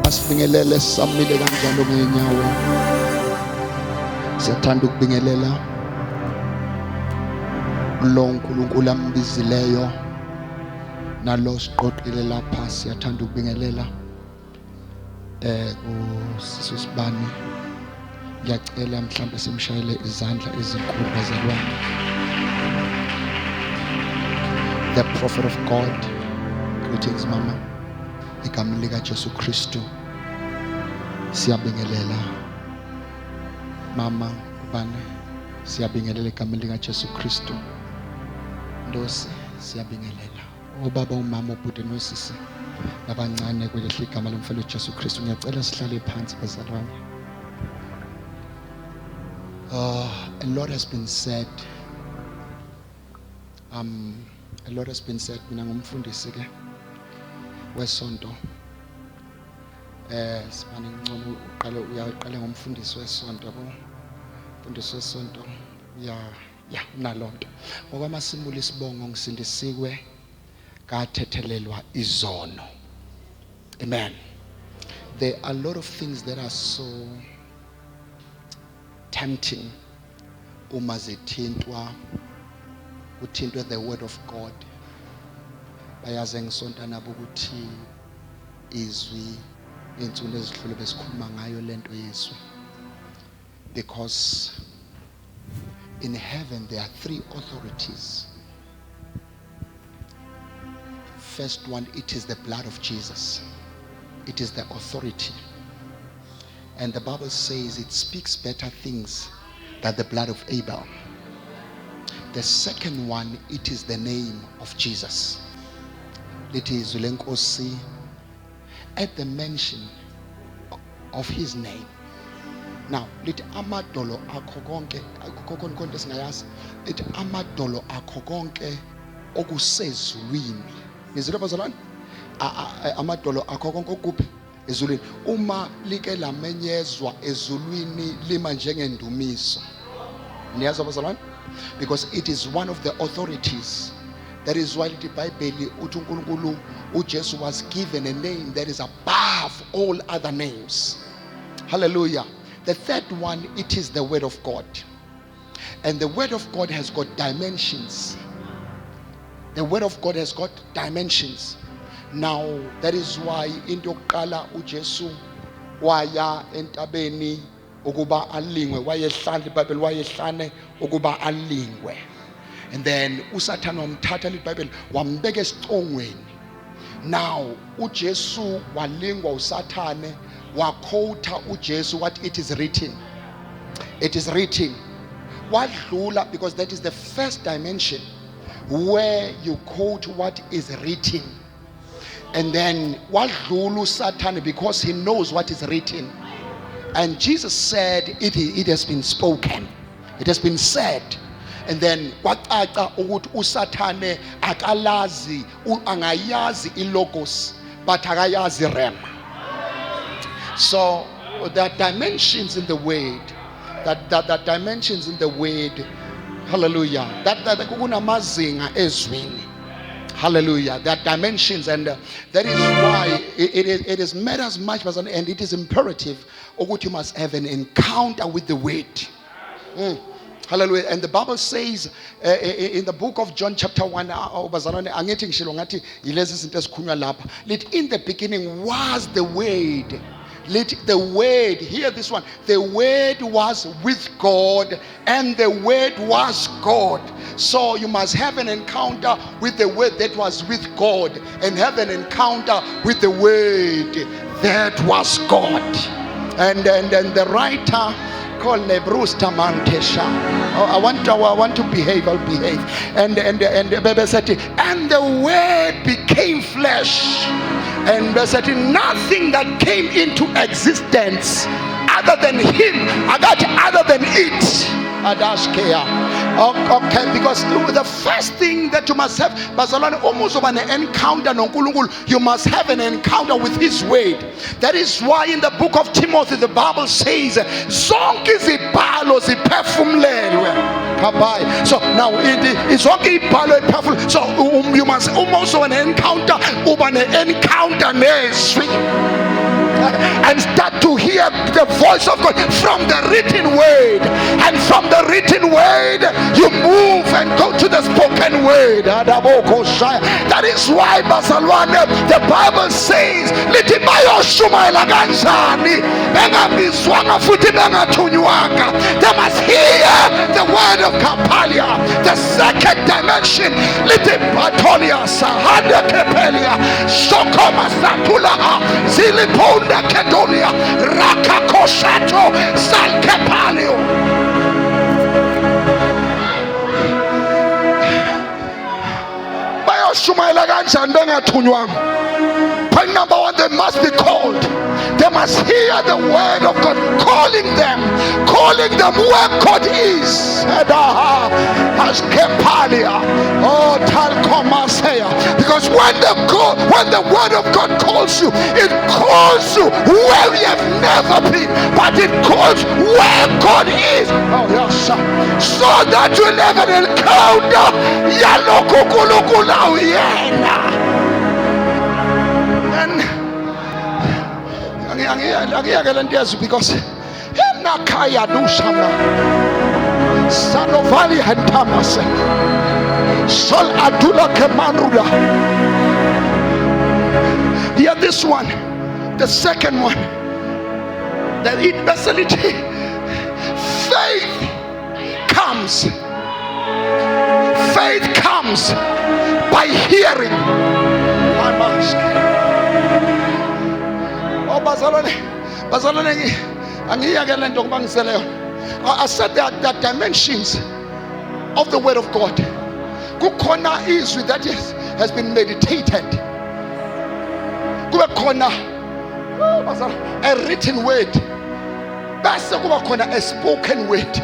Asibingelele samile kanjalo ngeenyawo. Siyathanda ukubingelela lo uNkulunkulu ambizileyo nalo siqoqile lapha. Siyathanda ukubingelela uSisibani. Ngiyacela mhlawumbe simshayele izandla ezinkulu bazalwane. The prophet of God. Greetings mama. Igama lika Jesu Kristu. Siyabingelela mama bane. Siyabingelela igama lika Jesu Kristu. Ndosi siyabingelela. Obaba umama ubhuti nosisi abancane kwelihla igama lomfelo Jesu Kristu. Ngiyacela sihlale phansi bazalwane. A lot has been said. A lot has been said. Mina ngumfundisi ke wesonto. Sibani ngcono uyaqala ngomfundisi wesonto yabo. Umfundisi wesonto nalonto. Ngokwamasimulo isibongo ngisindisiwe kathethelelwa izono. Amen. There are a lot of things that are so tempting uma zithintwa kuthintwe the word of God. Bayaze ngisonta nabo ukuthi izwi insuku ezidlule besikhuluma ngayo lento yezwi. Because in heaven there are 3 authorities. First one, it is the blood of Jesus. It is the authority. And the Bible says it speaks better things than the blood of Abel. The second one, it is the name of Jesus. It is Zulenkosi. At the mention of his name. Now, let amadolo akogonke konke singayazi. Let amadolo akogonke okusezulwini. Ngizilo bazalwane? Amadolo akogonke okuphi ezulwini. Uma like lamenyezwa ezulwini lima njengendumiso. Niyazi bazalwane? Because it is one of the authorities. That is why the Bible uNkulunkulu uJesu was given a name that is above all other names. Hallelujah. The third one, it is the word of God. And the word of God has got dimensions. The word of God has got dimensions. Now, that is why into yokuqala uJesu waya entabeni ukuba alingwe, wayehlala iBhayibheli wayehlane ukuba alingwe. And then uSathane wamthatha iBhayibheli wambeka esicongweni. Now uJesu walingwa uSathane wakhotha uJesu what it is written. It is written. Wadlula, because that is the first dimension where you quote what is written. And then wadlula uSathane because he knows what is written. And Jesus said it has been spoken. It has been said. And then kwacaca ukuthi uSathane akalazi angayazi ilogos but akayazi rema. So there are dimensions in the word. That dimensions in the word. Hallelujah. That kunamazinga ezwini. Hallelujah. There are dimensions, and that is why it is matters much, and it is imperative ukuthi you must have an encounter with the word. Hallelujah. And the Bible says in the book of John chapter 1, let in the beginning was the word. Let the word, hear this one, the word was with God and the word was God. So you must have an encounter with the word that was with God and have an encounter with the word that was God. And the writer called Bruce Tamantesha. I want to behave. I'll behave. And Baby said, and the word became flesh. And they said, nothing that came into existence other than him, other than it. Okay, because the first thing that you must have, almost an encounter, you must have an encounter with his word. That is why in the book of Timothy the Bible says, zonke izibhalo ziphefumlelwe. So now it's okay. So you must almost an encounter nezwi. and start to hear the voice of God from the written word. And from the written word, you move and go to the spoken word. That is why the Bible says, they must hear the word of Kapalia. The second dimension, Sahanda Kepelia, Sokoma Satulaha, Ziliponda Kedonia, Rakakoshato, Salkepalio. Point number one, they must be called. They must hear the word of God calling them where God is. Because when the word of God calls you, it calls you where you have never been, but it calls where God is. Oh yes, so that you never encounter because Sanovali and Thomas Sol Adula Kemanruda. Here this one, the second one, that it facility, faith comes by hearing. I'm asking. I said that dimensions of the word of God. Kukona izwi that has been meditated. Kukona a written word. Basa kukona a spoken word.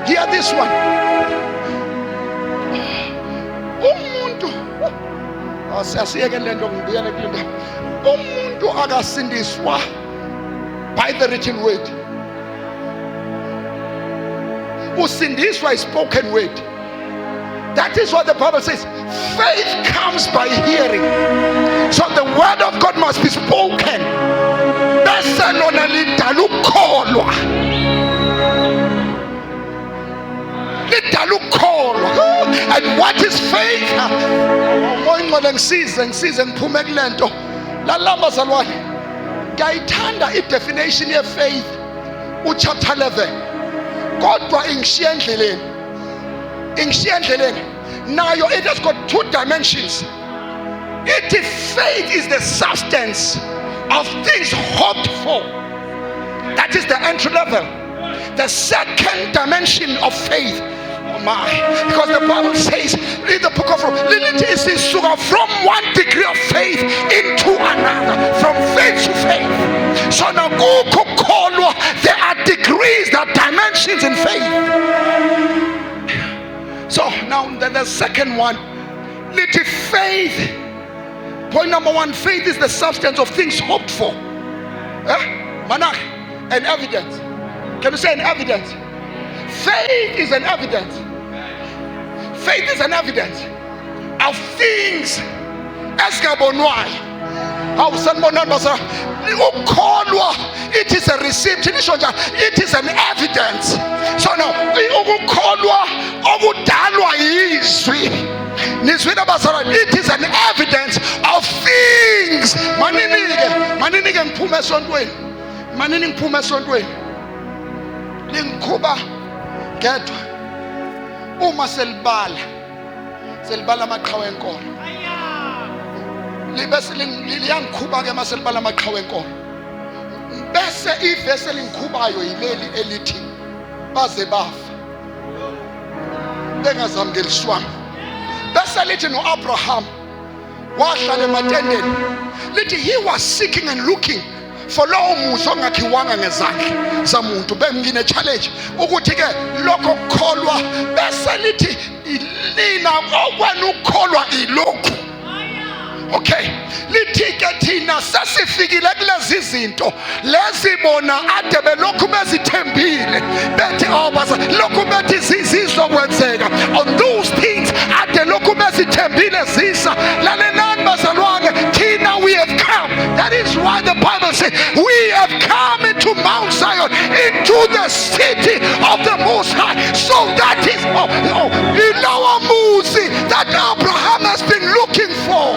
Hear this one. Umuntu akasindiswa by the written word. Usindiswa is spoken word. That is what the Bible says. Faith comes by hearing. So the word of God must be spoken. And what is faith? Gaitanda i definition of faith chapter 11. Kodwa ingishiendleleni now it has got two dimensions. Faith is the substance of things hoped for. That is the entry level. The second dimension of faith, because the Bible says in the book of Romans, it is from one degree of faith into another, from faith to faith. So now there are degrees, there are dimensions in faith. So now the second one, faith. Point number one, faith is the substance of things hoped for. An evidence. Can you say an evidence? Faith is an evidence. Faith is an evidence of things. It is a receipt. It is an evidence. So now, it is an evidence of things. Lingkuba gedwa uma selibala amaqhawe enkolo libese liyangikhuba ke maselibala amaqhawe enkolo bese ivese lingikhubayo yileli elithi baze bafa bengazamkeliswanga bese lithi noAbraham wahlala ematendeni lithi he was seeking and looking for lowo muso ongakhiwanga ngezandla zamuntu. Bengine challenge ukuthi ke lokho kukholwa bese lithi nina okwenu ukukholwa ilokhu. Okay, lithi ke thina sesifikile kulezi zinto lezibona ade belokhu bezithembile bethi awubaza lokhu bethi zizokwenzeka on those things ade lokhu bezithembile zisa lalelani bazalwane thina we have come. That is why the Bible says, we have come into Mount Zion, into the city of the Most High. So that is in our Muzi that Abraham has been looking for.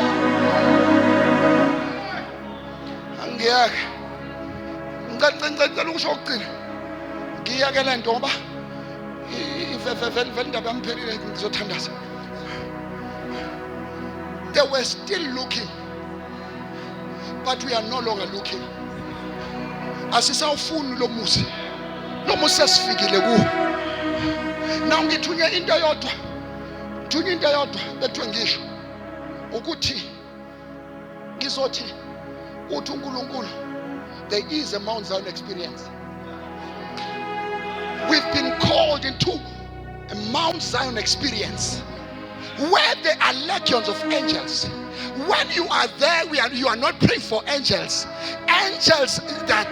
They were still looking, but we are no longer looking. Asisawufuni lo muzi. Lo muzi sesifikile kuwo. Now ngithunya into yodwa. Ngithunya into yodwa bethu ngisho ukuthi ngizothi uthi uNkulunkulu, there is a Mount Zion experience. We've been called into a Mount Zion experience where there are legions of angels. When you are there, you are not praying for angels. Angels that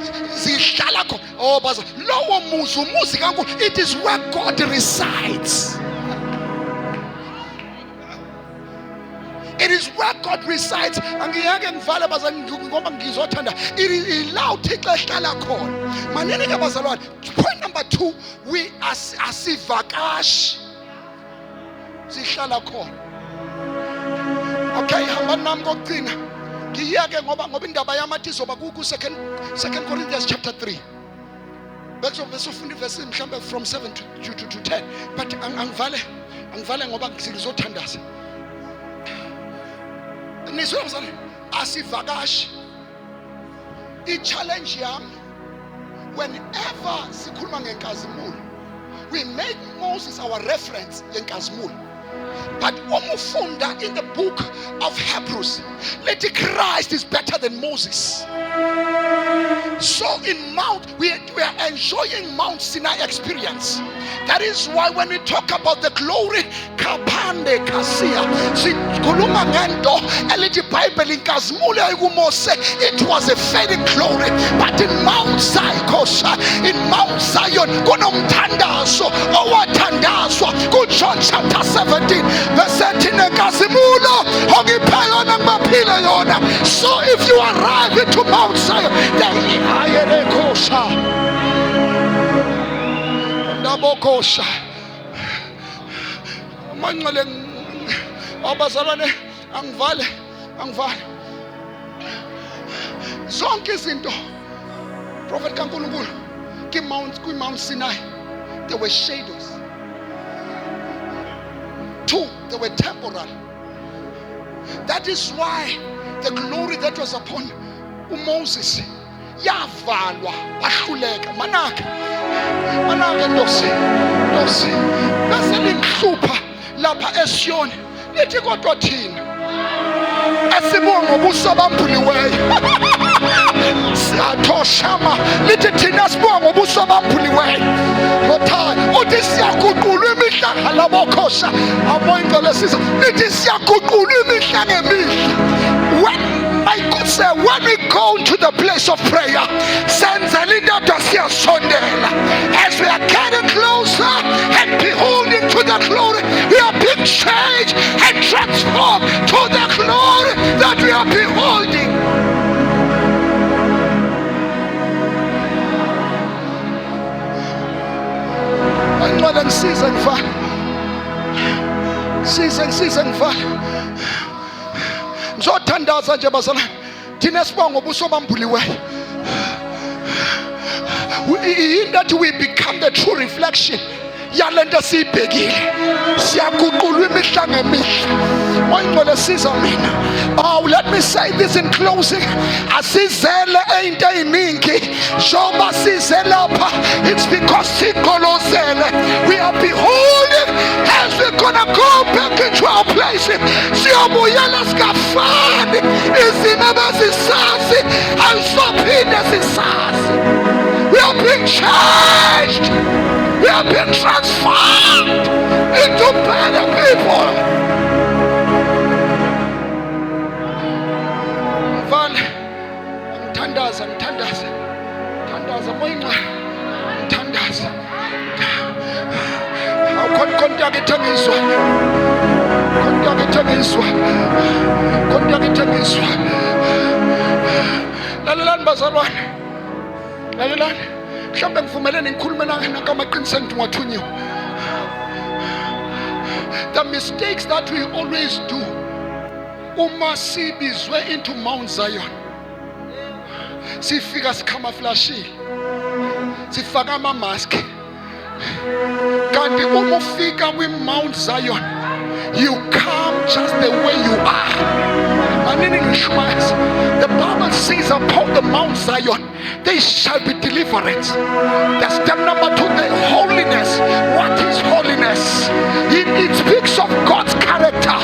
it is where God resides. It is where God resides. Point number 2, we asivakash. Okay, Second Corinthians chapter 3. From 7 to 10. But angivale ngoba ngizothandaza. Asivakash. I-challenge yami, whenever sikhuluma ngenkazimulo, we make Moses our reference yenkazimulo. But umufunda in the book of Hebrews, let Christ is better than Moses. So in we are enjoying Mount Sinai experience. That is why when we talk about the glory, kapande kasia, sikhuluma ngento elithi Bible inkazimule ikumose, it was a fading glory. But in Mount Zion kunomthandazo owathandazwa ku John chapter 17 verse 13 enkazimulo ongiphe yona ngibaphile yona. So if you arrive into Mount Zion, then ndabokosha manqale abazalwane angivale zonke izinto prophet kaNkulunkulu Mount Sinai, there were shadows. 2, they were temporal. That is why the glory that was upon Moses yavalwa wahluleka manaka ndosi bese lihlupha lapha eSiyoni lithi kodwa thina esibonga ubuso bambuliweyo siyathoshama lithi thina sibonga ubuso bambuliweyo uthi siyaguqulwa imihla labokhosa aboyingcele siza lithi siyaguqulwa imihla ngemihla. My God said, when we go to the place of prayer, as we are getting closer and beholding to the glory, we are being changed and transformed to the glory that we are beholding. Season 5. Ngizothandaza nje bazalwane, thina sibonga ubuso bambuliweyo. In that we become the true reflection yalento siyibhekile. Siyaguqulwa imihla ngemihla. Oyingcwele siza mina. Oh, let me say this in closing. Asizele into eyiningi njengoba size lapha, it's because sigolozele. We are beholding as we're gonna go back into our place. Siyobuyela sikafani izimo bezisazi ayisophinde sisazi. We are being changed. We are being transformed into better people. Mthandaza moyinqa mthandaza konke akuthengiswa Lalelani bazalwane, lalelani. Mhlawumbe ngivumelene ngikhulume nangamaqiniso ngithunyiwe. The mistakes that we always do uma sibizwe into Mount Zion, sifika sicamouflage, sifaka ama-mask. Kanti uma ufika kwi-Mount Zion, you come just the way you are. The Bible says upon the Mount Zion there shall be deliverance. That's step number 2, the holiness. What is holiness? It speaks of God's character.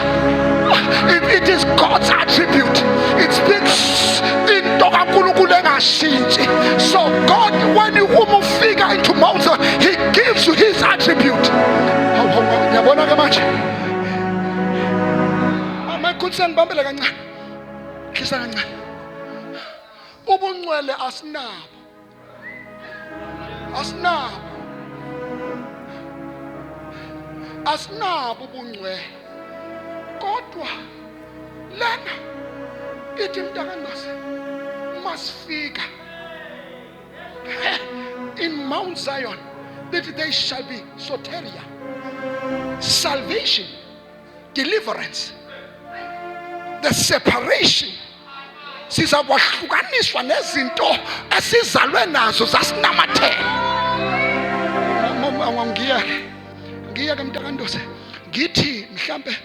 It is God's attribute. It speaks in so God, when you figure into Mount Zion, He gives you His attribute. My good son, ubungcwele asinabo ubungcwele, kodwa lena ithi mntakandosi masifika in Mount Zion that they shall be soteria, salvation, deliverance, the separation. Sizawahlukaniswa nezinto esizalwe nazo zasinamathela. Ngiyeke mntakandosi ngithi mhlambe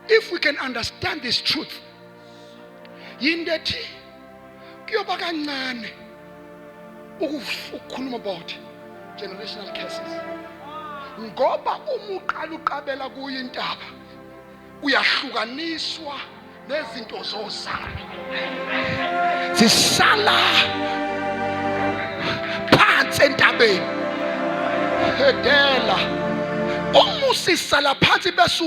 if we can understand this truth, yinto ethi kuyoba kancane ukukhuluma about generational curses, ngoba uma uqala uqabela kuyo intaba uyahlukaniswa nezinto zosana zisala phansi entabeni. Hedela uma usisala phansi bese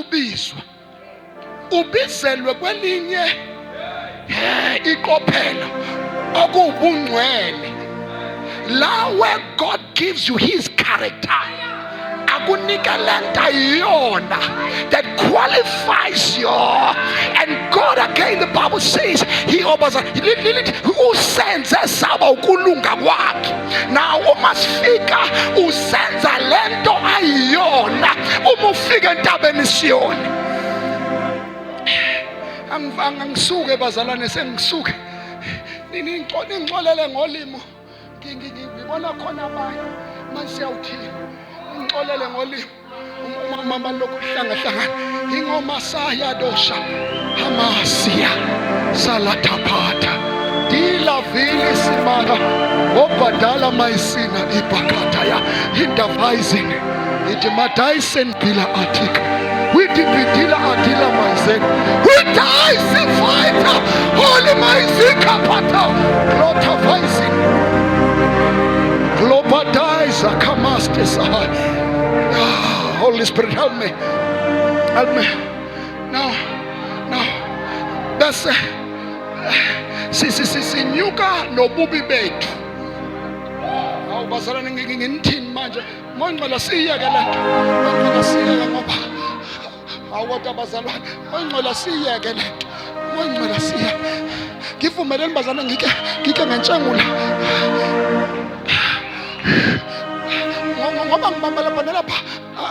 ubizelwe kwelinye iqophelo okubungcwele, la where God gives you His character, akunika lenta yona that qualifies you. And God again, the Bible says He usenze saba ukulunga kwakhe. Now umasifika usenza lento ayiyona uma ufika entabeni Siyoni. Angisuke bazalwane, sengisuke ningixolele ngolimo. Ngibona khona abanye manje siyawuthini ngixolele ngolimo umama lokhu hlanga ingoma sayadosha amasiya salatapata dila vile simara obadala maisina ibakata ya indavizing itimadaisen bila atika witipidila adila maisen witaisi fighter holy maisika pata lotavizing globadize kamaste sahai. Holy Spirit, help me. Now that's sinyuka nobubi bethu. Awubazalana ngithini manje? Mongcwele siyeke lento. Mongcwele siyeke ngoba awuthi bazalwane. Mongcwele siyeke lento. Mongcwele siyeke. Ngivumeleni bazalwane ngike ngentshengula. Ngoba ngibambela bona lapha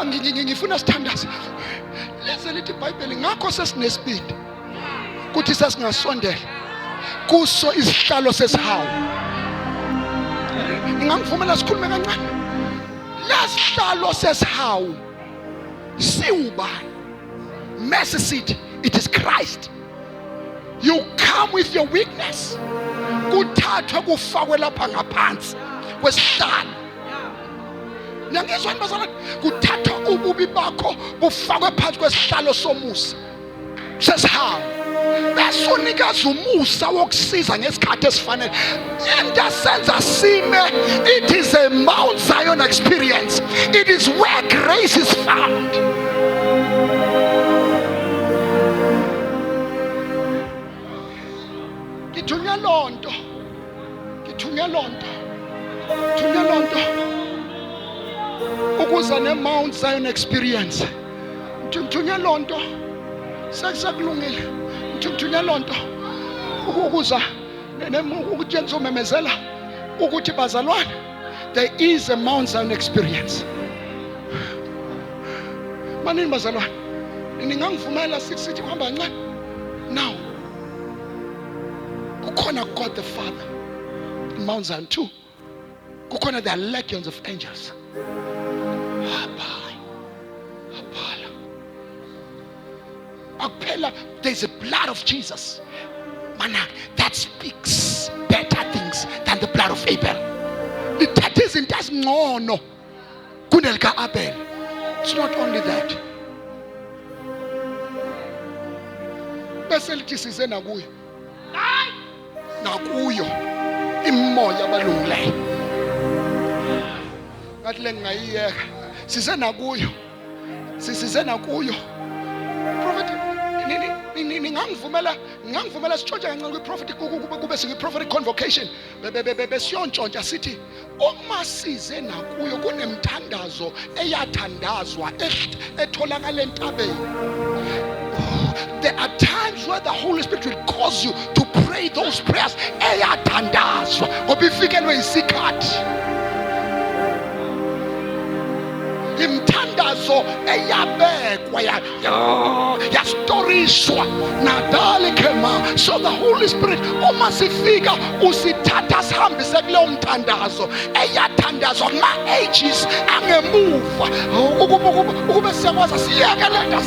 ngifuna sithandaze. Leze lithi iBhayibheli ngakho sesinesibindi kuthi sesingasondela kuso isihlalo sesihawu. Ngingangivumela sikhulume kancane. Lesihlalo sesihawu siwubani? Mercy seat, it is Christ. You come with your weakness, kuthathwe kufakwe lapha ngaphansi kwesihlalo. Nangizwa bazalwane, kuthatha ububi bakho bufakwe phansi kwesihlalo somusa sesihawu, bese unikeza umusa wokusiza ngesikhathi esifanele. Endasenza sime, it is a Mount Zion experience. It is where grace is found. Ngithunya lonto ukuza ne-Mount Zion experience. Ngithunya lonto sekusakulungile. Ngithunya lonto ukuza ukuthi ngizomemezela ukuthi bazalwane, there is a Mount Zion experience. Manini bazalwane, ningangivumela sithi kuhamba kancane. Now kukhona God the Father in Mount Zion too. Kukhona the legions of angels. There's a blood of Jesus, man, that speaks better things than the blood of Abel. It's not only that. Bese size nakuyo. Nakuyo imoya balungileyo. Ngathi lengayiyeka. Size nakuyo. Size nakuyo. Prophet ngangivumela sitshontshe kancane kwi-prophetic kube sikwi-prophetic convocation besiyontshontshwa sithi uma size nakuyo kunemthandazo eyathandazwa etholakala entabeni. There are times where the Holy Spirit will cause you to pray those prayers eyathandazwa ngoba ifikelwe isikhathi. Imthandazo eyabekwa yastorishwa nadali khema. So the Holy Spirit uma sifika usithatha sihambise kuleyo mthandazo eyathandazwa ma-ages angemuva ukube siyakwazi siyeke lento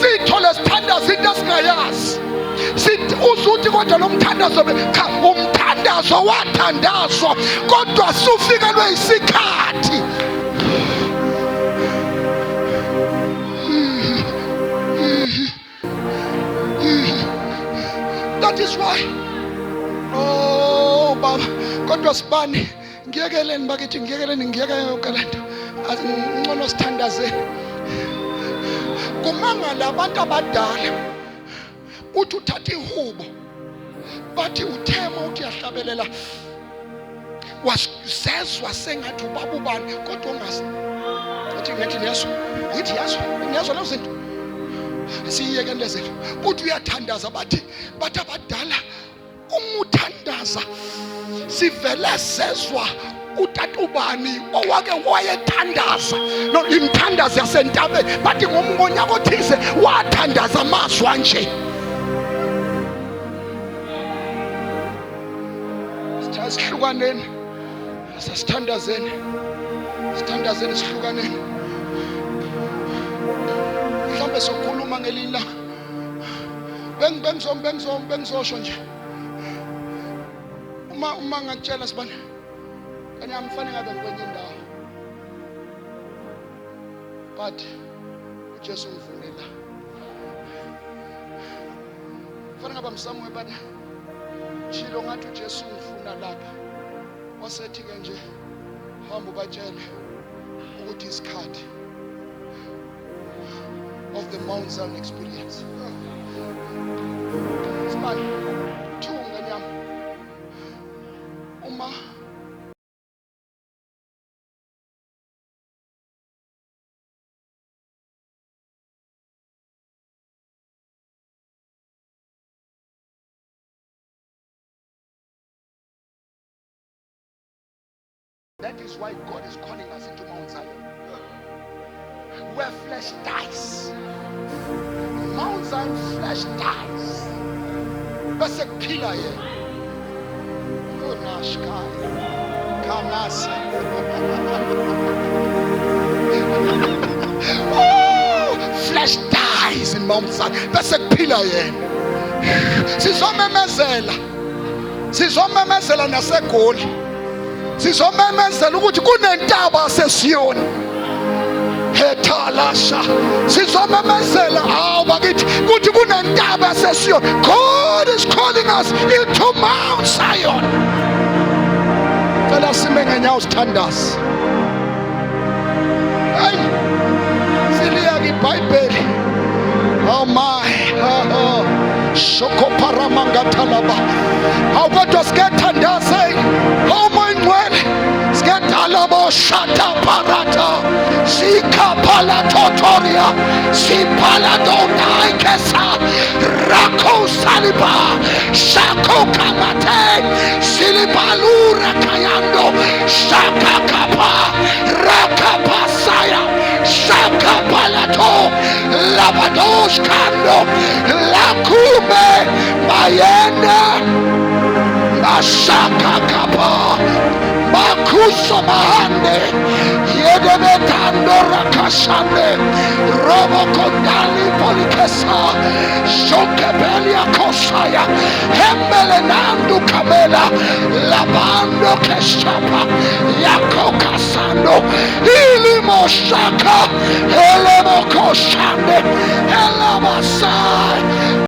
siyithole sithandaza into esingayazi. Sithi uzuthi kodwa lo mthandazo cha umthandazo wathandazwa kodwa sufikelwe isikhathi. That is why baba kodwa sibani ngiyekeleni bakithi ngiyekeleni yonke lento ngcono sithandazeni. Kumangala abantu abadala uthi uthatha ihubo bathi uthema uthi yahlabelela wasezwa sengathi ubaba ubani kodwa ngathi niyazwa lezo zinto siyiyeke lezo uthi uyathandaza bathi abadala uma uthandaza sivele sezwa utata ubani owake wayethandaza no imthandazo yasentabeni bathi ngomngonyaka othize wathandaza amazwi nje. Sihlukaneni sasithandazeni sihlukaneni. Mhlawumbe sokhuluma ngelinye bengizosho nje uma ngakutshela sibani kanye angifane ngabe ngikwenye indawo but uJesu ngivumela mfana ngaba msamwe bani chilo ngathi uJesu ngifuna lapha wasethi ke nje hamba ubatshele ukuthi isikhathi of the Mount Zion experience. Smart. Thunga nyama. Uma that is why God is calling us into Mount Zion, where flesh dies. Mount Zion, flesh dies. That's a pillar here. Oh, flesh dies in Mount Zion. That's a pillar here. Sizomemezela naseGoli. Sizomemezela ukuthi kunentaba sesiyoni. Hetalasha. Sizomemezela bakithi ukuthi kunentaba sesiyoni. God is calling us into Mount Zion. Cela sime ngenyawo sithandaza. Hey. Siliya iBhayibheli. Oh my. Shokopara mangatalaba. Awukodwa sikethandaze. Oh my ngcwele. Siketalabo shata parata. Sika palatotoria, Sipaladona Kesa, Rako Saliba, Shako Kamate, Silibalura Kayando, Shaka Kapa, Rakapasaya, Shaka Palato, Labados Kando, Lakume, Mayenda. Ashaka kapa makuso mahande yedemetando rakashande robo kondali polikesa shokebelia kosaya hembele nandu kamela labando keshapa yako kasando ilimo shaka elemo koshande elamasai